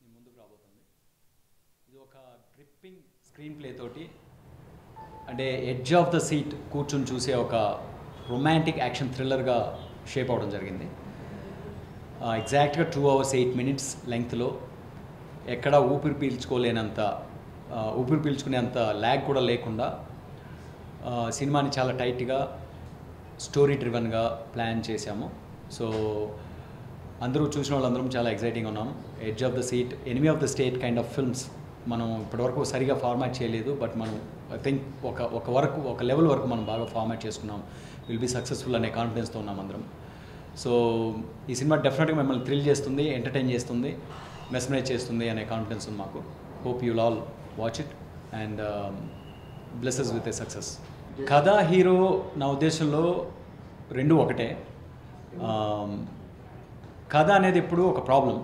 మీ ముందుకు రాబోతుంది. ఇది ఒక గ్రిప్పింగ్ స్క్రీన్ ప్లే తోటి అంటే ఎడ్జ్ ఆఫ్ ద సీట్ కూర్చొని చూసే ఒక రొమాంటిక్ యాక్షన్ థ్రిల్లర్గా షేప్ అవడం జరిగింది. ఎగ్జాక్ట్గా 2 hours 8 minutes లెంగ్త్లో ఎక్కడ ఊపిరి పీల్చుకునేంత ల్యాగ్ కూడా లేకుండా సినిమాని చాలా టైట్గా స్టోరీ డ్రివన్గా ప్లాన్ చేశాము. సో అందరూ చూసిన వాళ్ళందరం చాలా ఎక్సైటింగ్గా ఉన్నాం. Edge of the seat, enemy of the state kind of films మనం ఇప్పటివరకు సరిగా ఫార్మాట్ చేయలేదు. బట్ మనం ఐ థింక్ ఒక లెవెల్ వరకు మనం బాగా ఫార్మాట్ చేసుకున్నాం. విల్ బీ సక్సెస్ఫుల్ అనే కాన్ఫిడెన్స్తో ఉన్నాం అందరం. సో ఈ సినిమా డెఫినెట్గా మిమ్మల్ని థ్రిల్ చేస్తుంది, ఎంటర్టైన్ చేస్తుంది, మెస్మరైజ్ చేస్తుంది అనే కాన్ఫిడెన్స్ ఉంది మాకు. Hope you'll all watch it and blesses with a success. కథ, హీరో నా ఉద్దేశంలో రెండు ఒకటే. కథ అనేది ఎప్పుడు ఒక ప్రాబ్లం.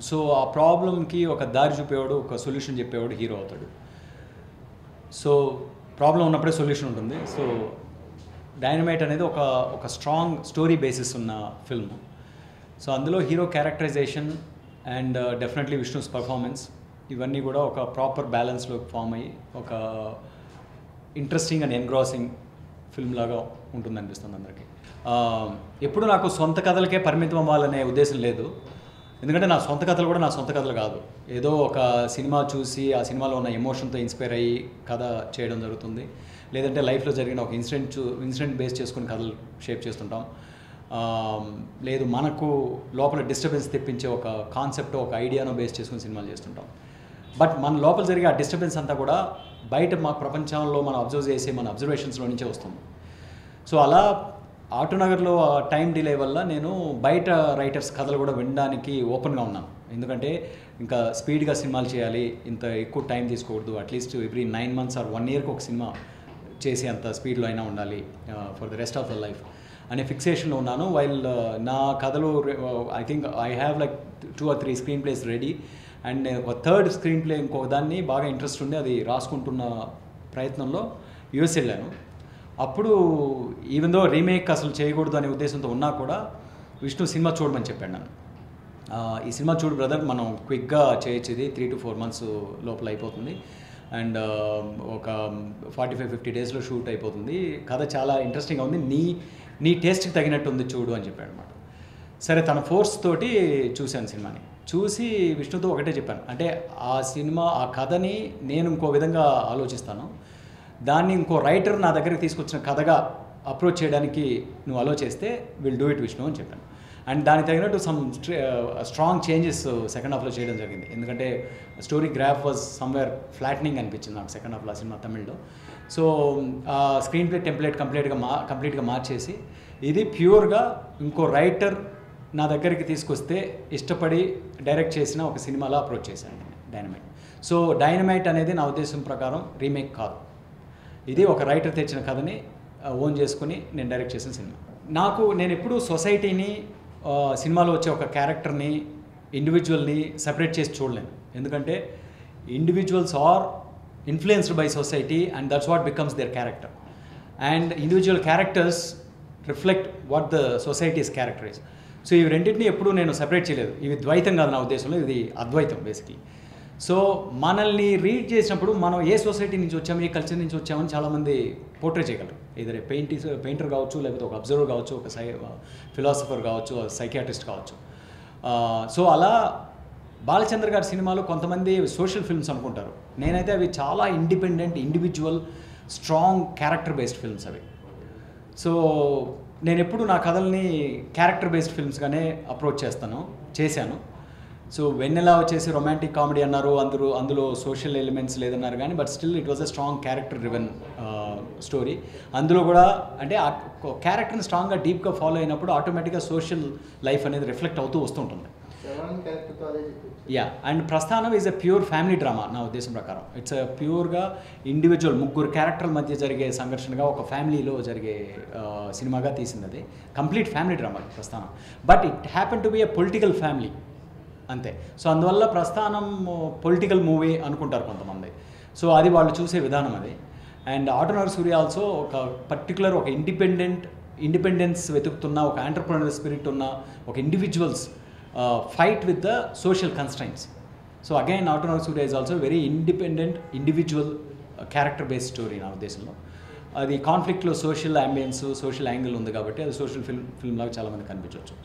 సో ఆ ప్రాబ్లంకి ఒక దారి చూపేవాడు, ఒక సొల్యూషన్ చెప్పేవాడు హీరో అవుతాడు. సో ప్రాబ్లం ఉన్నప్పుడే సొల్యూషన్ ఉంటుంది. సో డైనమైట్ అనేది ఒక స్ట్రాంగ్ స్టోరీ బేసిస్ ఉన్న ఫిల్మ్. సో అందులో hero characterization and definitely Vishnu's performance ఇవన్నీ కూడా ఒక ప్రాపర్ బ్యాలెన్స్లో ఫామ్ అయ్యి ఒక ఇంట్రెస్టింగ్ అండ్ ఎన్గ్రాసింగ్ ఫిల్మ్ లాగా ఉంటుంది అనిపిస్తుంది అందరికీ. ఎప్పుడు నాకు సొంత కథలకే పరిమితం అవ్వాలనే ఉద్దేశం లేదు. ఎందుకంటే నా సొంత కథలు కూడా నా సొంత కథలు కాదు. ఏదో ఒక సినిమా చూసి ఆ సినిమాలో ఉన్న ఎమోషన్తో ఇన్స్పైర్ అయ్యి కథ చేయడం జరుగుతుంది. లేదంటే లైఫ్లో జరిగిన ఒక ఇన్సిడెంట్ బేస్ చేసుకుని కథలు షేప్ చేస్తుంటాం. లేదు మనకు లోపల డిస్టర్బెన్స్ తెప్పించే ఒక కాన్సెప్ట్, ఒక ఐడియాను బేస్ చేసుకుని సినిమాలు చేస్తుంటాం. బట్ మన లోపల జరిగే ఆ డిస్టర్బెన్స్ అంతా కూడా బయట మా ప్రపంచంలో మనం అబ్జర్వ్ చేసే మన అబ్జర్వేషన్స్లో నుంచే వస్తుంది. సో అలా ఆటోనగర్లో టైం డిలే వల్ల నేను బయట రైటర్స్ కథలు కూడా వినడానికి ఓపెన్గా ఉన్నాను. ఎందుకంటే ఇంకా స్పీడ్గా సినిమాలు చేయాలి, ఇంత ఎక్కువ టైం తీసుకోకూడదు, అట్లీస్ట్ ఎవ్రీ 9 months ఆర్ 1 yearకి ఒక సినిమా చేసి అంత స్పీడ్లో అయినా ఉండాలి for the rest of the life అనే ఫిక్సేషన్లో ఉన్నాను. వైల్ నా కథలు I think I have like 2 or 3 screen place ready. And నేను ఒక థర్డ్ స్క్రీన్ ప్లే ఇంకొక దాన్ని బాగా ఇంట్రెస్ట్ ఉండి అది రాసుకుంటున్న ప్రయత్నంలో యూఎస్ వెళ్ళాను. అప్పుడు ఈవెన్ దో రీమేక్ అసలు చేయకూడదు అనే ఉద్దేశంతో ఉన్నా కూడా విష్ణు సినిమా చూడమని చెప్పాడు నన్ను. ఈ సినిమా చూడు బ్రదర్, మనం క్విక్గా చేయొచ్చు, ఇది 3 to 4 months లోపల అయిపోతుంది అండ్ ఒక 45-50 daysలో షూట్ అయిపోతుంది, కథ చాలా ఇంట్రెస్టింగ్గా ఉంది, నీ టేస్ట్కి తగినట్టు ఉంది చూడు అని చెప్పాడు అనమాట. సరే, తన ఫోర్స్ తోటి చూశాను సినిమాని. చూసి విష్ణుతో ఒకటే చెప్పాను, అంటే ఆ కథని నేను ఇంకో విధంగా ఆలోచిస్తాను, దాన్ని ఇంకో రైటర్ నా దగ్గరికి తీసుకొచ్చిన కథగా అప్రోచ్ చేయడానికి నువ్వు అలో చేస్తే విల్ డూ ఇట్ విష్ణు అని చెప్పాను. అండ్ దానికి తగినట్టు సమ్ స్ట్రాంగ్ చేంజెస్ సెకండ్ హాఫ్లో చేయడం జరిగింది. ఎందుకంటే స్టోరీ గ్రాఫ్ వాజ్ సమ్వేర్ ఫ్లాట్నింగ్ అనిపించింది నాకు సెకండ్ హాఫ్లో సినిమా తమిళ్లో. సో స్క్రీన్ ప్లే టెంప్లెట్ కంప్లీట్గా మార్చేసి ఇది ప్యూర్గా ఇంకో రైటర్ నా దగ్గరికి తీసుకొస్తే ఇష్టపడి డైరెక్ట్ చేసిన ఒక సినిమాలో అప్రోచ్ చేశాను డైనమైట్. సో డైనమైట్ అనేది నా ఉద్దేశం ప్రకారం రీమేక్ కాదు, ఇది ఒక రైటర్ తెచ్చిన కథని ఓన్ చేసుకుని నేను డైరెక్ట్ చేసిన సినిమా. నేను ఎప్పుడూ సొసైటీని, సినిమాలో వచ్చే ఒక క్యారెక్టర్ని, ఇండివిజువల్ని సెపరేట్ చేసి చూడలేను. ఎందుకంటే individuals are influenced by society and that's what becomes their character. And individual characters reflect what the society's character is. So ఇవి రెండింటినీ ఎప్పుడూ నేను సెపరేట్ చేయలేదు. ఇవి ద్వైతం కాదు నా ఉద్దేశంలో, ఇది అద్వైతం బేసిక్లీ. సో మనల్ని రీడ్ చేసినప్పుడు మనం ఏ సొసైటీ నుంచి వచ్చాము, ఏ కల్చర్ నుంచి వచ్చామని చాలామంది పోర్ట్రే చేయగలరు. ఇదర్ పెయింటర్ కావచ్చు, లేకపోతే ఒక అబ్జర్వర్ కావచ్చు, ఒక ఫిలాసఫర్ కావచ్చు, సైకియాట్రిస్ట్ కావచ్చు. సో అలా బాలచంద్ర గారి సినిమాలు కొంతమంది సోషల్ ఫిల్మ్స్ అనుకుంటారు. నేనైతే అవి చాలా independent, individual, strong character based films అవి. సో నేను ఎప్పుడు నా కథల్ని క్యారెక్టర్ బేస్డ్ ఫిల్మ్స్గానే అప్రోచ్ చేశాను. సో వెన్నెలా వచ్చేసి రొమాంటిక్ కామెడీ అన్నారు, అందులో సోషల్ ఎలిమెంట్స్ లేదన్నారు, కానీ but still it was a strong character driven story. అందులో కూడా అంటే ఆ క్యారెక్టర్ని స్ట్రాంగ్గా డీప్గా ఫాలో అయినప్పుడు ఆటోమేటిక్గా సోషల్ లైఫ్ అనేది రిఫ్లెక్ట్ అవుతూ వస్తుంటుంది. అండ్ ప్రస్థానం is a pure family drama నా ఉద్దేశం ప్రకారం. ఇట్స్ ఎ ప్యూర్గా ఇండివిజువల్ ముగ్గురు క్యారెక్టర్ల మధ్య జరిగే సంఘర్షణగా ఒక ఫ్యామిలీలో జరిగే సినిమాగా తీసింది. అది కంప్లీట్ ఫ్యామిలీ డ్రామా ప్రస్థానం. But it happen to be a political family అంతే. సో అందువల్ల ప్రస్థానం పొలిటికల్ మూవీ అనుకుంటారు కొంతమంది. సో అది వాళ్ళు చూసే విధానం అది. అండ్ ఆటోనగర్ సూర్య ఆల్సో ఒక పర్టికులర్ ఒక ఇండిపెండెన్స్ వెతుకుతున్న, ఒక ఎంటర్ప్రెన్యూర్ స్పిరిట్ ఉన్న ఒక individuals fight with the social constraints. So again autonomous Surya is also very independent individual character based story నా ఉద్దేశంలో. అది కాన్ఫ్లిక్ట్లో సోషల్ అంబియన్స్ సోషల్ యాంగిల్ ఉంది కాబట్టి అది సోషల్ ఫిల్మ్ లాగా చాలామంది కనిపించవచ్చు.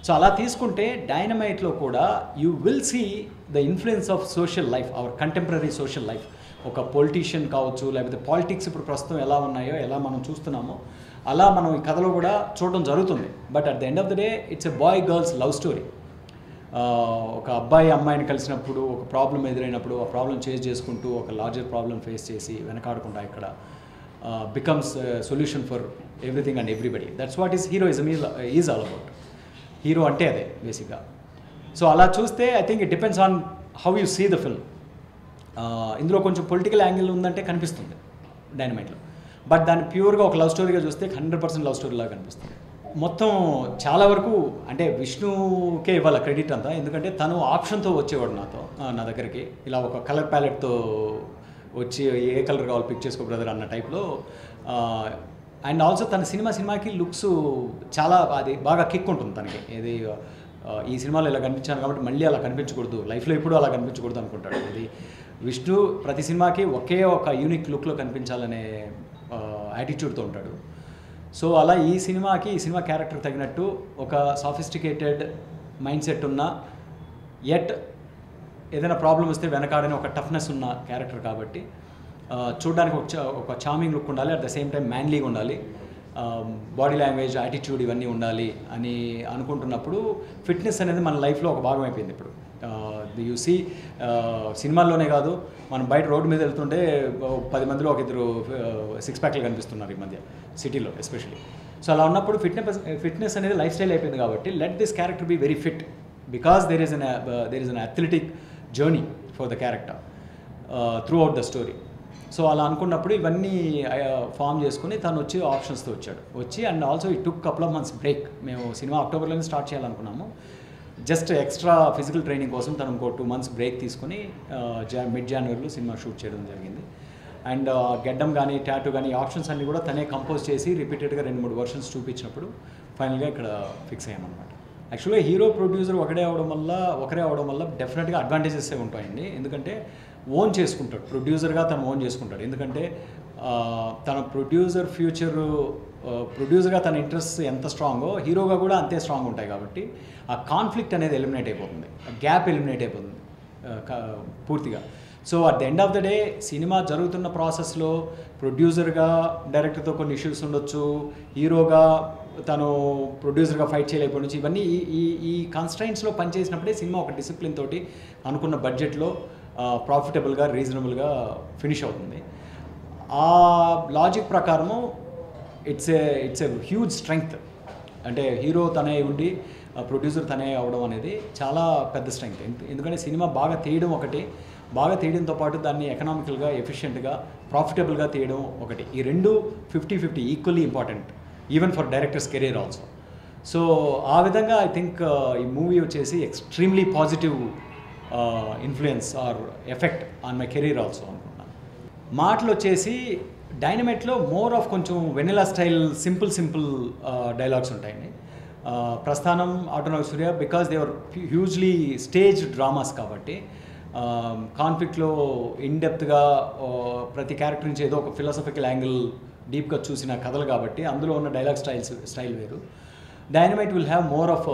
సో అలా తీసుకుంటే డైనమైట్లో కూడా you will see the influence of social life, our contemporary social life. ఒక పొలిటీషియన్ కావచ్చు, లేకపోతే పాలిటిక్స్ ఇప్పుడు ప్రస్తుతం ఎలా ఉన్నాయో, ఎలా మనం చూస్తున్నామో అలా మనం ఈ కథలో కూడా చూడడం జరుగుతుంది. But at the end of the day it's a boy girls love story. ఒక అబ్బాయి అమ్మాయిని కలిసినప్పుడు, ఒక ప్రాబ్లం ఎదురైనప్పుడు ఆ ప్రాబ్లం చేజ్ చేసుకుంటూ ఒక లార్జర్ ప్రాబ్లం ఫేస్ చేసి వెనకాడకుండా ఇక్కడ becomes solution for everything and everybody. That's what is heroism is all about. Hero అంటే అదే బేసిక్గా. సో అలా చూస్తే I think it depends on how you see the film. ఇందులో కొంచెం పొలిటికల్ యాంగిల్ ఉందంటే కనిపిస్తుంది డైనమైట్లో. బట్ దాన్ని ప్యూర్గా ఒక లవ్ స్టోరీగా చూస్తే 100% లవ్ స్టోరీ లాగా కనిపిస్తుంది. మొత్తం చాలా వరకు అంటే విష్ణుకే ఇవ్వాలి క్రెడిట్ అంతా, ఎందుకంటే తను ఆప్షన్తో వచ్చేవాడు నా దగ్గరికి. ఇలా ఒక కలర్ ప్యాలెట్తో వచ్చి ఏ కలర్ కావాలి పిక్ చేసుకో బ్రదర్ అన్న టైప్లో. అండ్ ఆల్సో తన సినిమాకి లుక్స్ చాలా అది బాగా కిక్ ఉంటుంది తనకి. ఏది ఈ సినిమాలో ఇలా కనిపించాను కాబట్టి మళ్ళీ అలా కనిపించకూడదు, లైఫ్లో ఎప్పుడూ అలా కనిపించకూడదు అనుకుంటాడు. ఇది విష్ణు ప్రతి సినిమాకి ఒకే ఒక యూనిక్ లుక్లో కనిపించాలనే యాటిట్యూడ్తో ఉంటాడు. సో అలా ఈ సినిమా క్యారెక్టర్ తగినట్టు ఒక సాఫిస్టికేటెడ్ మైండ్ సెట్ ఉన్న, ఎట్ ఏదైనా ప్రాబ్లం వస్తే వెనకాడని ఒక టఫ్నెస్ ఉన్న క్యారెక్టర్ కాబట్టి చూడడానికి ఒక చార్మింగ్ లుక్ ఉండాలి, అట్ ద సేమ్ టైం మ్యాన్లీగా ఉండాలి, బాడీ లాంగ్వేజ్ యాటిట్యూడ్ ఇవన్నీ ఉండాలి అని అనుకుంటున్నప్పుడు ఫిట్నెస్ అనేది మన లైఫ్లో ఒక భాగం అయిపోయింది ఇప్పుడు. యూ సీ సినిమాల్లోనే కాదు, మనం బయట రోడ్డు మీద వెళ్తుంటే 10 మందిలో ఒక ఇద్దరు 6 ప్యాక్లు కనిపిస్తున్నారు ఈ మధ్య సిటీలో ఎస్పెషల్లీ. సో అలా ఉన్నప్పుడు ఫిట్నెస్ అనేది లైఫ్ స్టైల్ అయిపోయింది కాబట్టి let this character be very fit because there is an athletic journey for the character throughout the story. So అలా అనుకున్నప్పుడు ఇవన్నీ ఫామ్ చేసుకుని తను వచ్చి ఆప్షన్స్తో వచ్చి and also it took couple of months break. మేము సినిమా అక్టోబర్లోనే స్టార్ట్ చేయాలనుకున్నాము. జస్ట్ ఎక్స్ట్రా ఫిజికల్ ట్రైనింగ్ కోసం తను ఇంకో 2 months బ్రేక్ తీసుకుని మిడ్ జనవరిలో సినిమా షూట్ చేయడం జరిగింది. అండ్ గెడ్డం కానీ టాటూ కానీ ఆప్షన్స్ అన్నీ కూడా తనే కంపోజ్ చేసి రిపీటెడ్గా 2-3 వర్షన్స్ చూపించినప్పుడు ఫైనల్గా ఇక్కడ ఫిక్స్ అయ్యామన్నమాట. యాక్చువల్గా హీరో ప్రొడ్యూసర్ ఒకరే అవడం వల్ల డెఫినెట్గా అడ్వాంటేజెస్ ఉంటాయండి. ఎందుకంటే ఓన్ చేసుకుంటాడు, ప్రొడ్యూసర్గా తను ఓన్ చేసుకుంటాడు. ఎందుకంటే తన ప్రొడ్యూసర్గా తన ఇంట్రెస్ట్ ఎంత స్ట్రాంగో హీరోగా కూడా అంతే స్ట్రాంగ్ ఉంటాయి కాబట్టి ఆ కాన్ఫ్లిక్ట్ అనేది ఎలిమినేట్ అయిపోతుంది, ఆ గ్యాప్ ఎలిమినేట్ అయిపోతుంది పూర్తిగా. So at the end of the day cinema జరుగుతున్న ప్రాసెస్లో ప్రొడ్యూసర్గా డైరెక్టర్తో కొన్ని ఇష్యూస్ ఉండొచ్చు, హీరోగా తను ప్రొడ్యూసర్గా ఫైట్ చేయలేకపోవచ్చు. ఇవన్నీ ఈ కన్స్ట్రైంట్స్లో పనిచేసినప్పుడే సినిమా ఒక డిసిప్లిన్ తోటి అనుకున్న బడ్జెట్లో ప్రాఫిటబుల్గా రీజనబుల్గా ఫినిష్ అవుతుంది. ఆ లాజిక్ ప్రకారము ఇట్స్ ఏ హ్యూజ్ స్ట్రెంగ్త్. అంటే హీరో తనే ఉండి ప్రొడ్యూసర్ తనే అవడం అనేది చాలా పెద్ద స్ట్రెంగ్త్. ఎందుకంటే సినిమా బాగా తీయడం ఒకటి, బాగా తీయడంతో పాటు దాన్ని ఎకనామికల్గా ఎఫిషియెంట్గా ప్రాఫిటబుల్గా తీయడం ఒకటి. ఈ రెండు 50-50 equally important even for directors career also. So ఆ విధంగా ఐ థింక్ ఈ మూవీ వచ్చేసి extremely positive influence or effect on my career also అనుకుంటున్నాను. మాటలు వచ్చేసి డైనమైట్లో మోర్ ఆఫ్ కొంచెం వెనిలా స్టైల్ సింపుల్ డైలాగ్స్ ఉంటాయండి. Prasthanam Autonagar Surya because they are hugely stage dramas కాబట్టి కాన్ఫ్లిక్ట్లో ఇన్డెప్త్గా ప్రతి క్యారెక్టర్ నుంచి ఏదో ఒక ఫిలాసఫికల్ యాంగిల్ డీప్గా చూసిన కథలు కాబట్టి అందులో ఉన్న డైలాగ్ స్టైల్ వేరు. Dynamite will have more of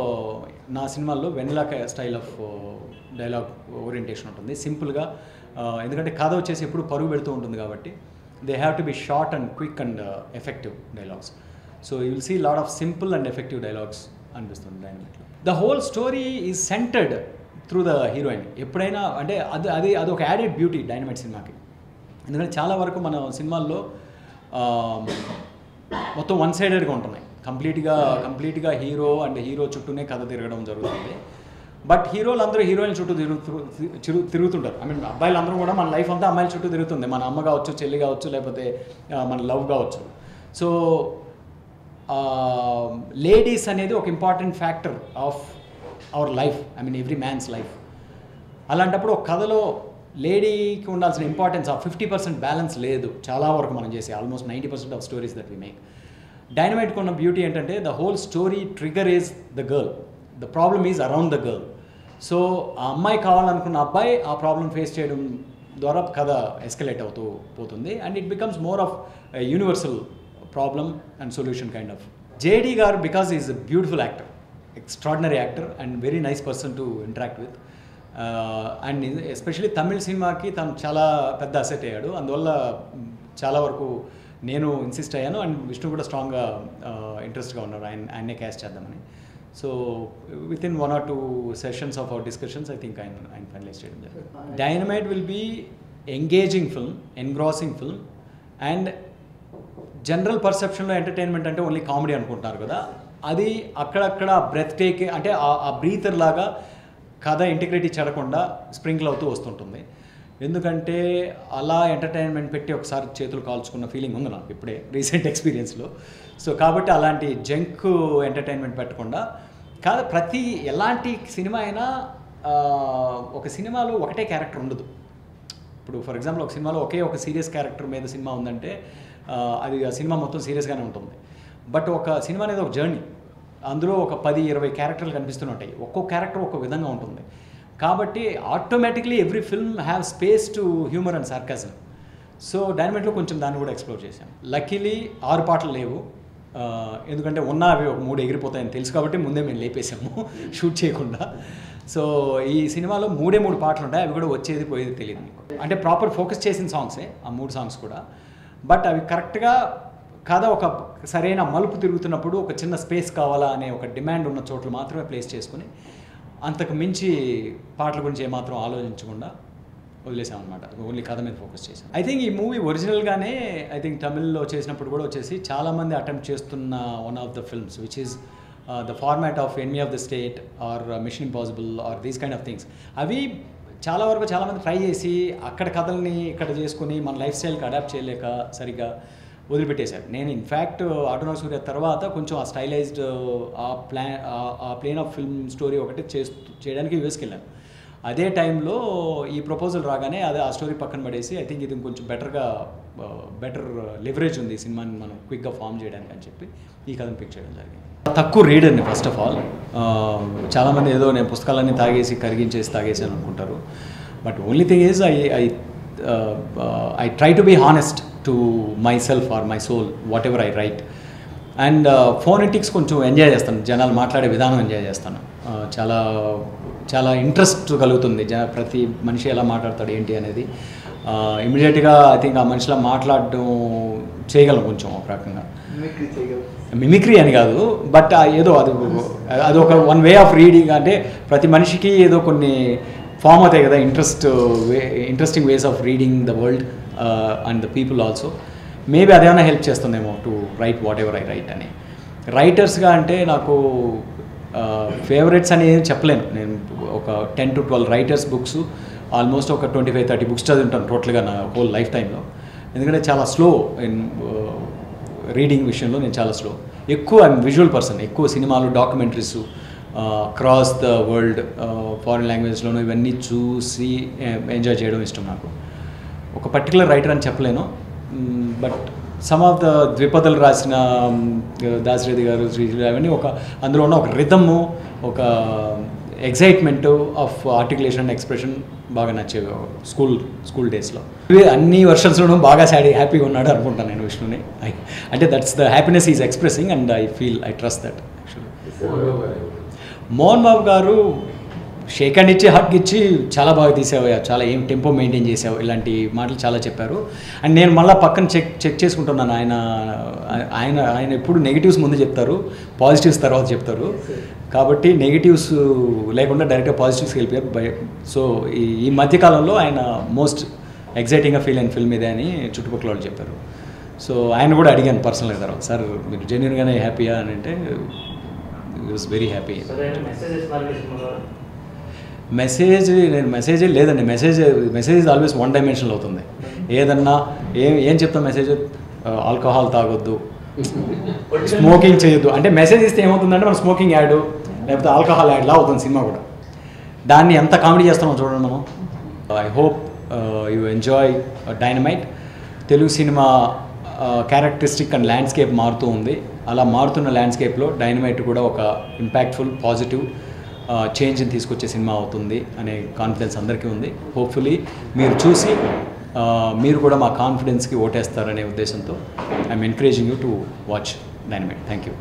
నా సినిమాల్లో vanilla style of dialogue orientation ఉంటుంది సింపుల్గా. ఎందుకంటే కథ వచ్చేసి ఎప్పుడు పరుగు పెడుతూ ఉంటుంది కాబట్టి they have to be short and quick and effective dialogues. So you will see lot of simple and effective dialogues అనిపిస్తుంది డైనమైట్లో. The whole story is centred through the heroine. ఎప్పుడైనా అంటే అది ఒక యాడెడ్ బ్యూటీ డైనమైట్ సినిమాకి. ఎందుకంటే చాలా వరకు మన సినిమాల్లో మొత్తం వన్ సైడెడ్గా ఉంటున్నాయి. కంప్లీట్గా హీరో చుట్టూనే కథ తిరగడం జరుగుతుంది. బట్ హీరోలు అందరూ హీరోయిన్ చుట్టూ తిరుగుతుంటారు. ఐ మీన్ అబ్బాయిలు అందరూ కూడా మన లైఫ్ అంతా అమ్మాయిల చుట్టూ తిరుగుతుంది. మన అమ్మ కావచ్చు, చెల్లి కావచ్చు, లేకపోతే మన లవ్ కావచ్చు. సో లేడీస్ అనేది ఒక important factor of our life, I mean every man's life. అలాంటప్పుడు ఒక కథలో లేడీకి ఉండాల్సిన ఇంపార్టెన్స్ ఆ 50% బ్యాలెన్స్ లేదు చాలా వరకు మనం చేసే almost 90% of stories that we make. డైనమైట్కి ఉన్న బ్యూటీ ఏంటంటే the whole story trigger is the girl, the problem is around the girl. So ఆ అమ్మాయి కావాలనుకున్న అబ్బాయి ఆ ప్రాబ్లం ఫేస్ చేయడం ద్వారా కథ ఎస్కలేట్ అవుతూ పోతుంది and it becomes more of universal problem and solution kind of. JD గారు because is a beautiful actor, extraordinary actor and very nice person to interact with. And especially Tamil సినిమాకి తను చాలా పెద్ద అసెట్ అయ్యాడు. అందువల్ల చాలా వరకు నేను ఇన్సిస్ట్ అయ్యాను అండ్ విష్ణు కూడా స్ట్రాంగ్గా ఇంట్రెస్ట్గా ఉన్నారు ఆయన్నే క్యాస్ట్ చేద్దామని. So with in 1 or 2 sessions of our discussions I think ఆయన ఫైనలైజ్ చేయడం జరిగింది. Dynamite will be engaging film, engrossing film and general పర్సెప్షన్లో ఎంటర్టైన్మెంట్ అంటే ఓన్లీ కామెడీ అనుకుంటున్నారు కదా, అది అక్కడక్కడ బ్రెత్ టేక్ అంటే ఆ బ్రీతర్ లాగా కథ ఇంటిగ్రిటీ చెడకుండా స్ప్రింకిల్ అవుతూ వస్తుంటుంది. ఎందుకంటే అలా ఎంటర్టైన్మెంట్ పెట్టి ఒకసారి చేతులు కాల్చుకున్న ఫీలింగ్ ఉంది నాకు ఇప్పుడే రీసెంట్ ఎక్స్పీరియన్స్లో. సో కాబట్టి అలాంటి జంక్ ఎంటర్టైన్మెంట్ పెట్టకుండా కాదు, ప్రతి ఎలాంటి సినిమా అయినా ఒక సినిమాలో ఒకటే క్యారెక్టర్ ఉండదు. ఇప్పుడు ఫర్ ఎగ్జాంపుల్ ఒక సినిమాలో ఒక సీరియస్ క్యారెక్టర్ మీద సినిమా ఉందంటే అది ఆ సినిమా మొత్తం సీరియస్గానే ఉంటుంది. బట్ ఒక సినిమా అనేది ఒక జర్నీ, అందులో ఒక 10-20 క్యారెక్టర్లు కనిపిస్తూనే ఉంటాయి, ఒక్కొక్క క్యారెక్టర్ ఒక్కొక్క విధంగా ఉంటుంది. కాబట్టి automatically every film have space to humour and sarcasm. So డైనమైట్లో కొంచెం దాన్ని కూడా ఎక్స్ప్లోర్ చేశాం. లక్కీలీ 6 పాటలు లేవు, ఎందుకంటే అవి ఒక 3 ఎగిరిపోతాయని తెలుసు కాబట్టి ముందే మేము లేపేసాము షూట్ చేయకుండా. సో ఈ సినిమాలో 3 పాటలు ఉంటాయి, అవి కూడా వచ్చేది పోయేది తెలియదు మీకు. అంటే ప్రాపర్ ఫోకస్ చేసిన సాంగ్సే ఆ 3 సాంగ్స్ కూడా, బట్ అవి కరెక్ట్గా కథ ఒక సరైన మలుపు తిరుగుతున్నప్పుడు ఒక చిన్న స్పేస్ కావాలా అనే ఒక డిమాండ్ ఉన్న చోట్ల మాత్రమే ప్లేస్ చేసుకుని అంతకు మించి పాటల గురించి ఏమాత్రం ఆలోచించకుండా వదిలేసామన్నమాట. ఓన్లీ కథ మీద ఫోకస్ చేసాం. ఐ థింక్ ఈ మూవీ ఒరిజినల్గానే ఐ థింక్ తమిళ్లో చేసినప్పుడు కూడా వచ్చేసి చాలామంది అటెంప్ట్ చేస్తున్న one of the films which is the format of Enemy of the State or Mission Impossible or these kind of things. అవి చాలా వరకు చాలామంది ట్రై చేసి అక్కడ కథల్ని ఇక్కడ చేసుకుని మన లైఫ్ స్టైల్కి అడాప్ట్ చేయలేక సరిగ్గా వదిలిపెట్టేశారు. నేను ఇన్ఫ్యాక్ట్ ఆటోనామస్ సూర్య తర్వాత కొంచెం ఆ స్టైలైజ్డ్ ఆ ప్లేన్ ఆఫ్ ఫిల్మ్ స్టోరీ ఒకటి చేయడానికి యూఎస్కి వెళ్ళాను. అదే టైంలో ఈ ప్రపోజల్ రాగానే అదే ఆ స్టోరీ పక్కన పడేసి ఐ థింక్ ఇది కొంచెం బెటర్ లెవరేజ్ ఉంది ఈ సినిమాని మనం క్విక్గా ఫామ్ చేయడానికి అని చెప్పి ఈ కథను పిక్ చేయడం జరిగింది. తక్కువ రీడర్ని ఫస్ట్ ఆఫ్ ఆల్. చాలామంది ఏదో నేను పుస్తకాలన్నీ తాగేసాను అనుకుంటారు. But only thing is I try to be honest to my self or my soul whatever I write. And phonetics కొంచెం ఎంజాయ్ చేస్తాను, జనాలు మాట్లాడే విధానం ఎంజాయ్ చేస్తాను. చాలా చాలా ఇంట్రెస్ట్ కలుగుతుంది ప్రతి మనిషి ఎలా మాట్లాడతాడు ఏంటి అనేది. ఇమీడియట్గా ఐ థింక్ ఆ మనిషిలా మాట్లాడడం చేయగలం కొంచెం ఒక రకంగా. మిమిక్రీ అని కాదు, బట్ ఏదో అది ఒక వన్ వే ఆఫ్ రీడింగ్. అంటే ప్రతి మనిషికి ఏదో కొన్ని ఫామ్ అవుతాయి కదా interesting ways of reading the world and the people also. Maybe అదేమైనా హెల్ప్ చేస్తుందేమో to right what ever I right అని. రైటర్స్గా అంటే నాకు ఫేవరెట్స్ అని ఏం చెప్పలేను. నేను ఒక 10 to 12 రైటర్స్ బుక్స్ ఆల్మోస్ట్ ఒక 25-30 బుక్స్ చదువుంటాను టోటల్గా నా హోల్ లైఫ్ టైంలో. ఎందుకంటే చాలా స్లో ఇన్ రీడింగ్ విషయంలో నేను చాలా స్లో. ఎక్కువ ఐఎమ్ విజువల్ పర్సన్, ఎక్కువ సినిమాలు documentaries across the world foreign లాంగ్వేజ్లోనూ ఇవన్నీ చూసి ఎంజాయ్ చేయడం ఇష్టం నాకు. ఒక పర్టికులర్ రైటర్ అని చెప్పలేను, బట్ సమ్ ఆఫ్ ద ద్విపదలు రాసిన దాశరథి గారు, శ్రీశ్రీ అవన్నీ అందులో ఉన్న ఒక రిథము, ఒక excitement of articulation and expression బాగా నచ్చేవి స్కూల్ డేస్లో. అన్ని వర్షన్స్లోనూ బాగా హ్యాపీగా ఉన్నాడు అనుకుంటాను నేను విష్ణుని. అంటే that's the happiness is expressing and I trust that. Actually Mohan Babu గారు షేక్ హ్యాండ్ ఇచ్చి హక్ ఇచ్చి చాలా బాగా తీసావు, చాలా ఏం టెంపో మెయింటైన్ చేసావు, ఇలాంటి మాటలు చాలా చెప్పారు. అండ్ నేను మళ్ళీ పక్కన చెక్ చేసుకుంటున్నాను. ఆయన ఎప్పుడు నెగిటివ్స్ ముందు చెప్తారు, పాజిటివ్స్ తర్వాత చెప్తారు. కాబట్టి నెగిటివ్స్ లేకుండా డైరెక్ట్గా పాజిటివ్స్కి వెళ్ళిపోయారు. సో ఈ మధ్యకాలంలో ఆయన మోస్ట్ ఎగ్జైటింగ్గా ఫీల్ అయిన ఫిల్మ్ ఇదే అని చుట్టుపక్కల వాళ్ళు చెప్పారు. సో ఆయన కూడా అడిగాను పర్సనల్గా తర్వాత, సార్ మీరు జెన్యున్గానే హ్యాపీయా అని అంటే ఈ వాజ్ వెరీ హ్యాపీ. మెసేజ్ లేదండి. మెసేజ్ ఆల్వేస్ వన్ డైమెన్షనల్ అవుతుంది. ఏదన్నా ఏం చెప్తాం మెసేజ్, ఆల్కహాల్ తాగొద్దు, స్మోకింగ్ చేయొద్దు అంటే మెసేజ్ ఇస్తే ఏమవుతుందంటే మనం స్మోకింగ్ యాడ్ లేకపోతే ఆల్కహాల్ యాడ్లా అవుతుంది సినిమా కూడా. దాన్ని ఎంత కామెడీ చేస్తామో చూడండి మనం. I hope you enjoy dynamite. Telugu cinema characteristic and landscape మారుతూ ఉంది. అలా మారుతున్న ల్యాండ్స్కేప్లో డైనమైట్ కూడా ఒక ఇంపాక్ట్ఫుల్ పాజిటివ్ చేంజ్ని తీసుకొచ్చే సినిమా అవుతుంది అనే కాన్ఫిడెన్స్ అందరికీ ఉంది. హోప్ఫుల్లీ మీరు చూసి మీరు కూడా మా కాన్ఫిడెన్స్కి ఓటేస్తారనే ఉద్దేశంతో I'm encouraging you to watch dynamite. Thank you.